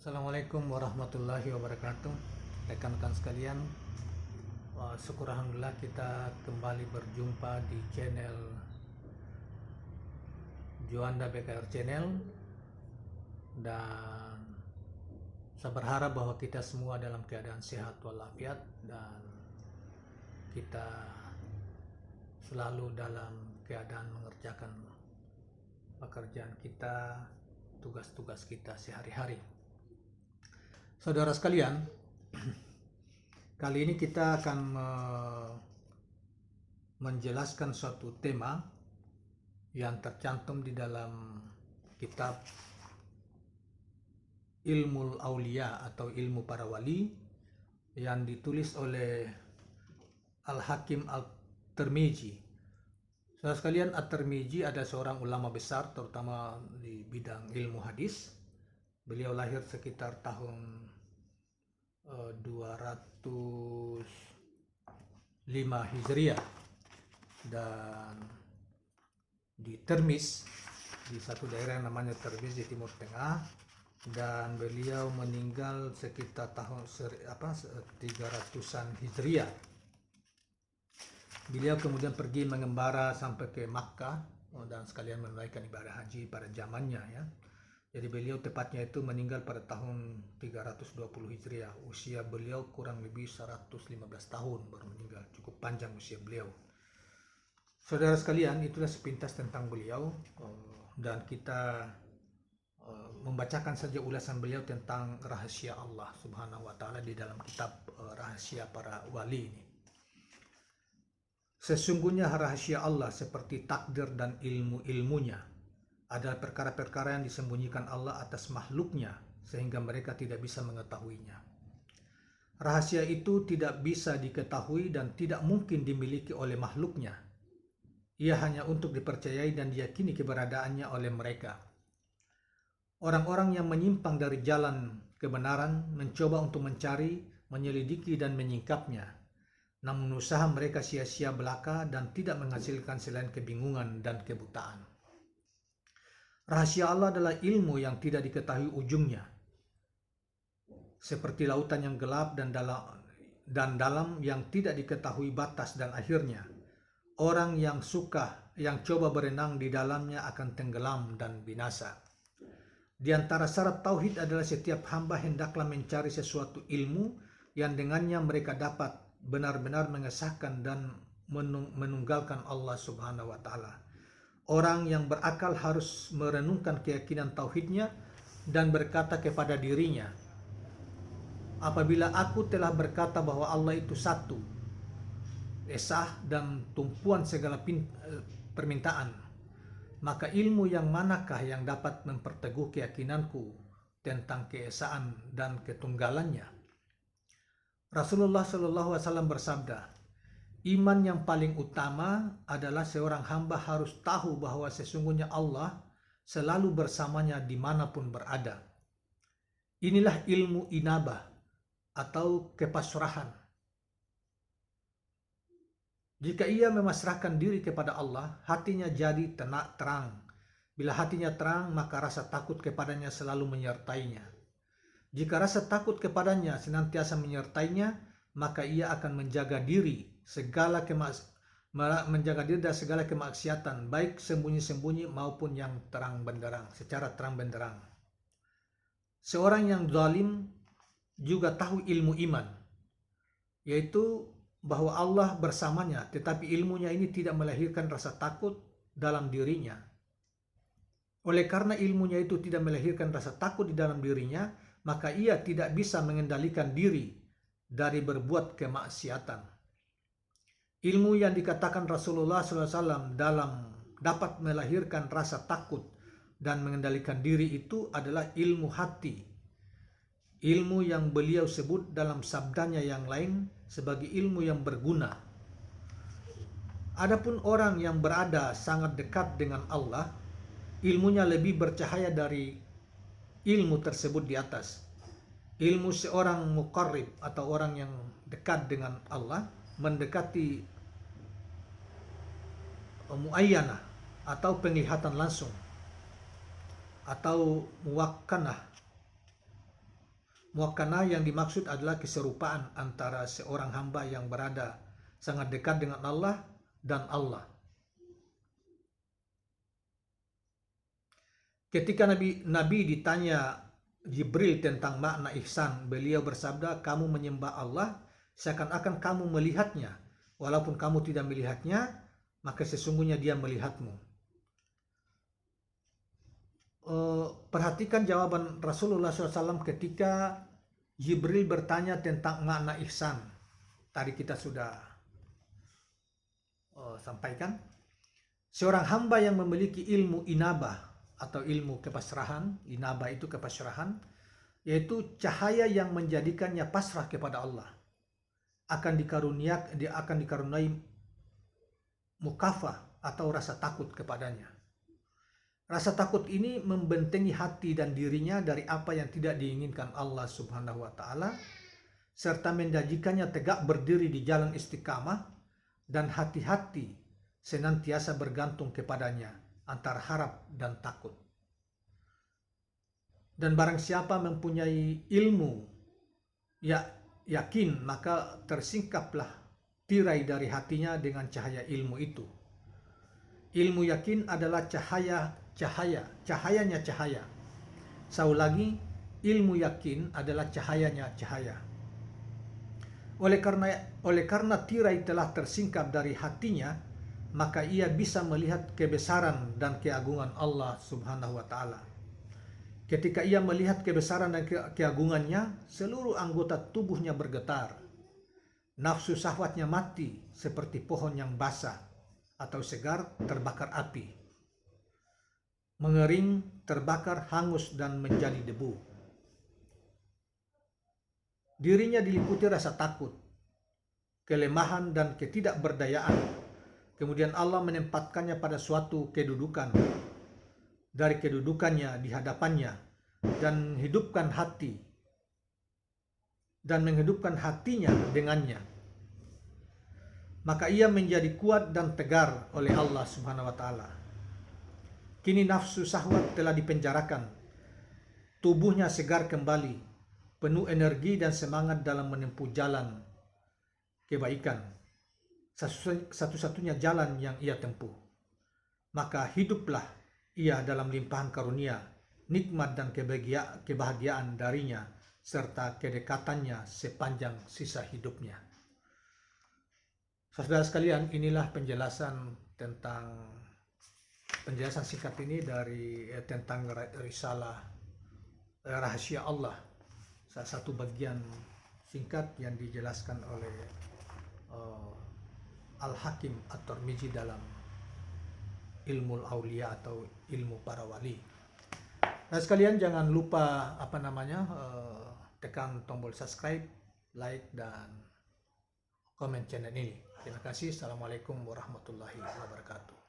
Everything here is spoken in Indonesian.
Assalamualaikum warahmatullahi wabarakatuh. Rekan-rekan sekalian, syukur alhamdulillah kita kembali berjumpa di channel Juanda BKR Channel, dan saya berharap bahwa kita semua dalam keadaan sehat walafiat dan kita selalu dalam keadaan mengerjakan pekerjaan kita, tugas-tugas kita sehari-hari. Saudara sekalian, kali ini kita akan menjelaskan suatu tema yang tercantum di dalam kitab Ilmu Aulia atau Ilmu Para Wali yang ditulis oleh Al-Hakim At-Tirmizi. Saudara sekalian, At-Tirmizi ada seorang ulama besar terutama di bidang ilmu hadis. Beliau lahir sekitar tahun 205 Hijriah dan di Termis, di satu daerah yang namanya Termis di Timur Tengah, dan beliau meninggal sekitar tahun 300-an Hijriah. Beliau kemudian pergi mengembara sampai ke Makkah dan sekalian menunaikan ibadah haji pada zamannya, ya. Jadi beliau tepatnya itu meninggal pada tahun 320 Hijriah. Usia beliau kurang lebih 115 tahun baru meninggal. Cukup panjang usia beliau. Saudara sekalian, itulah sepintas tentang beliau, dan kita membacakan saja ulasan beliau tentang rahasia Allah Subhanahu wa taala di dalam kitab Rahasia Para Wali ini. Sesungguhnya rahasia Allah seperti takdir dan ilmu-ilmunya adalah perkara-perkara yang disembunyikan Allah atas makhluknya sehingga mereka tidak bisa mengetahuinya. Rahasia itu tidak bisa diketahui dan tidak mungkin dimiliki oleh makhluknya. Ia hanya untuk dipercayai dan diyakini keberadaannya oleh mereka. Orang-orang yang menyimpang dari jalan kebenaran mencoba untuk mencari, menyelidiki dan menyingkapnya. Namun usaha mereka sia-sia belaka dan tidak menghasilkan selain kebingungan dan kebutaan. Rahasia Allah adalah ilmu yang tidak diketahui ujungnya, seperti lautan yang gelap dan dalam yang tidak diketahui batas dan akhirnya. Orang yang coba berenang di dalamnya akan tenggelam dan binasa. Di antara syarat tauhid adalah setiap hamba hendaklah mencari sesuatu ilmu yang dengannya mereka dapat benar-benar mengesahkan dan menunggalkan Allah Subhanahu wa taala. Orang yang berakal harus merenungkan keyakinan tauhidnya dan berkata kepada dirinya, apabila aku telah berkata bahwa Allah itu satu, esa dan tumpuan segala permintaan, maka ilmu yang manakah yang dapat memperteguh keyakinanku tentang keesaan dan ketunggalannya? Rasulullah SAW bersabda, iman yang paling utama adalah seorang hamba harus tahu bahwa sesungguhnya Allah selalu bersamanya dimanapun berada. Inilah ilmu inabah atau kepasrahan. Jika ia memasrahkan diri kepada Allah, hatinya jadi terang. Bila hatinya terang, maka rasa takut kepadanya selalu menyertainya. Jika rasa takut kepadanya senantiasa menyertainya, maka ia akan menjaga diri dari segala kemaksiatan, baik sembunyi-sembunyi maupun yang terang benderang, secara terang benderang. Seorang yang zalim juga tahu ilmu iman, yaitu bahwa Allah bersamanya, tetapi ilmunya ini tidak melahirkan rasa takut dalam dirinya. Oleh karena ilmunya itu tidak melahirkan rasa takut di dalam dirinya, maka ia tidak bisa mengendalikan diri dari berbuat kemaksiatan. Ilmu yang dikatakan Rasulullah SAW dapat melahirkan rasa takut dan mengendalikan diri itu adalah ilmu hati. Ilmu yang beliau sebut dalam sabdanya yang lain sebagai ilmu yang berguna. Adapun orang yang berada sangat dekat dengan Allah, ilmunya lebih bercahaya dari ilmu tersebut di atas. Ilmu seorang muqarrib atau orang yang dekat dengan Allah mendekati muayyanah atau penglihatan langsung, atau muwakkanah Muwakkanah yang dimaksud adalah keserupaan antara seorang hamba yang berada sangat dekat dengan Allah dan Allah. Ketika Nabi ditanya Jibril tentang makna ihsan, beliau bersabda, kamu menyembah Allah seakan-akan kamu melihatnya. Walaupun kamu tidak melihatnya, maka sesungguhnya dia melihatmu. Perhatikan jawaban Rasulullah SAW ketika Jibril bertanya tentang makna ihsan. Tadi kita sudah sampaikan. Seorang hamba yang memiliki ilmu inabah atau ilmu kepasrahan, inabah itu kepasrahan, yaitu cahaya yang menjadikannya pasrah kepada Allah, dia akan dikaruniai mukafah atau rasa takut kepadanya. Rasa takut ini membentengi hati dan dirinya dari apa yang tidak diinginkan Allah Subhanahu wa taala, serta menjadikannya tegak berdiri di jalan istiqamah dan hati-hati senantiasa bergantung kepadanya antara harap dan takut. Dan barang siapa mempunyai ilmu yakin, maka tersingkaplah tirai dari hatinya dengan cahaya ilmu itu. Ilmu yakin adalah cahayanya cahaya. Sekali lagi, ilmu yakin adalah cahayanya cahaya. Oleh karena tirai telah tersingkap dari hatinya, maka ia bisa melihat kebesaran dan keagungan Allah Subhanahu wa taala. Ketika ia melihat kebesaran dan keagungannya, seluruh anggota tubuhnya bergetar. Nafsu syahwatnya mati seperti pohon yang basah atau segar terbakar api. Mengering, terbakar, hangus, dan menjadi debu. Dirinya diliputi rasa takut, kelemahan, dan ketidakberdayaan. Kemudian Allah menempatkannya pada suatu kedudukan dari kedudukannya di hadapannya dan menghidupkan hatinya dengannya. Maka ia menjadi kuat dan tegar oleh Allah Subhanahu wa taala. Kini nafsu syahwat telah dipenjarakan. Tubuhnya segar kembali, penuh energi dan semangat dalam menempuh jalan kebaikan. Satu-satunya jalan yang ia tempuh. Maka hiduplah ia dalam limpahan karunia, nikmat dan kebahagiaan darinya, serta kedekatannya sepanjang sisa hidupnya. Saudara sekalian, inilah penjelasan singkat ini tentang risalah rahasia Allah, salah satu bagian singkat yang dijelaskan oleh Al-Hakim At-Tirmidzi dalam Ilmu Aulia atau ilmu para wali. Nah sekalian, jangan lupa tekan tombol subscribe, like, dan komen channel ini. Terima kasih. Assalamualaikum warahmatullahi wabarakatuh.